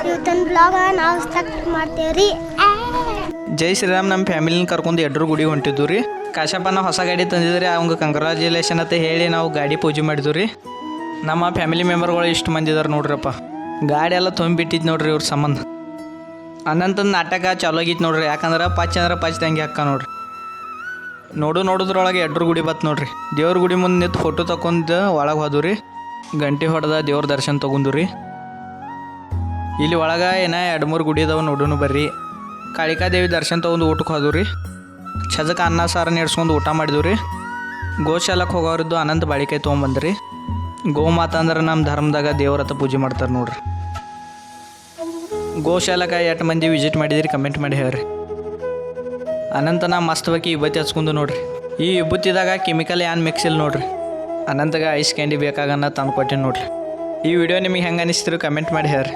ಇವತ್ತೊಂದು ಬ್ಲಾಗ್ ನಾವು ಸ್ಟಾರ್ಟ್ ಮಾಡ್ತೇವ್ರಿ. ಜೈ ಶ್ರೀರಾಮ್. ನಮ್ಮ ಫ್ಯಾಮಿಲಿನ ಕರ್ಕೊಂಡು ಎಡ್ರು ಗುಡಿ ಹೊಂಟಿದ್ದು ರೀ. ಕಾಶಪ್ಪನ ಹೊಸ ಗಾಡಿ ತಂದಿದ್ರಿ, ಅವಂಗೆ ಕಂಗ್ರಾಚುಲೇಷನ್ ಅಂತ ಹೇಳಿ ನಾವು ಗಾಡಿ ಪೂಜೆ ಮಾಡಿದ್ವಿ ರೀ. ನಮ್ಮ ಫ್ಯಾಮಿಲಿ ಮೆಂಬರ್ಗಳು ಇಷ್ಟು ಮಂದಿ ಇದಾರೆ ನೋಡ್ರಿಪ್ಪ. ಗಾಡಿ ಎಲ್ಲ ತುಂಬಿಟ್ಟಿದ್ದು ನೋಡ್ರಿ ಇವ್ರ ಸಂಬಂಧ. ಅನಂತಂದು ನಾಟಕ ಚಾಲು ಆಗಿತ್ತು ನೋಡ್ರಿ. ಯಾಕಂದ್ರೆ ಪಚ್ ಅಂದ್ರೆ ಪಚ್ ತಂಗಿ ಅಕ್ಕ ನೋಡ್ರಿ. ನೋಡೋದ್ರೊಳಗೆ ಎಡ್ರು ಗುಡಿ ಬತ್ತು ನೋಡ್ರಿ. ದೇವ್ರ ಗುಡಿ ಮುಂದೆ ನಿಂತು ಫೋಟೋ ತಗೊಂಡು ಒಳಗೆ ಹೋದ್ವು ರೀ. ಗಂಟೆ ಹೊಡೆದ ದೇವ್ರ ದರ್ಶನ ತೊಗೊಂಡು ರೀ. ಇಲ್ಲಿ ಒಳಗೆ ಏನೋ 2-3 ಗುಡಿ ಇದಾವೆ, ನೋಡೋನು ಬರ್ರಿ. ಕಾಳಿಕಾದೇವಿ ದರ್ಶನ ತೊಗೊಂಡು ಊಟಕ್ಕೆ ಹೋದ್ವು ರೀ. ಛಜಕ್ಕೆ ಅನ್ನ ಸಾರು ನೆಡ್ಸ್ಕೊಂಡು ಊಟ ಮಾಡಿದ್ವಿ ರೀ. ಗೋಶಾಲಕ್ಕೆ ಹೋಗೋರಿದ್ದು ಅನಂತ ಬಾಳಿಕಾಯಿ ತೊಗೊಂಬಂದ್ರಿ. ಗೋಮಾತ ಅಂದ್ರೆ ನಮ್ಮ ಧರ್ಮದಾಗ ದೇವ್ರ ಹತ್ರ ಪೂಜೆ ಮಾಡ್ತಾರೆ ನೋಡ್ರಿ. ಗೋಶಾಲಕ್ಕೆ 8 ಮಂದಿ ವಿಸಿಟ್ ಮಾಡಿದಿರಿ, ಕಮೆಂಟ್ ಮಾಡಿ ಹೇಳ್ರಿ. ಅನಂತನ ಮಸ್ತ್ ಬಾಕಿ ವಿಭೂತಿ ಹಚ್ಕೊಂಡು ನೋಡ್ರಿ. ಈ ವಿಭೂತಿದಾಗ ಕೆಮಿಕಲ್ ಏನು ಮಿಕ್ಸ್ ಇಲ್ಲ ನೋಡ್ರಿ. ಅನಂತಗೆ ಐಸ್ ಕ್ಯಾಂಡಿ ಬೇಕಾಗನ್ನ ತಂದು ಕೊಟ್ಟಿನಿ ನೋಡ್ರಿ. ಈ ವಿಡಿಯೋ ನಿಮಗೆ ಹೆಂಗೆ ಅನಿಸ್ತಿರೋ ಕಮೆಂಟ್ ಮಾಡಿ ಹೇಳ್ರಿ.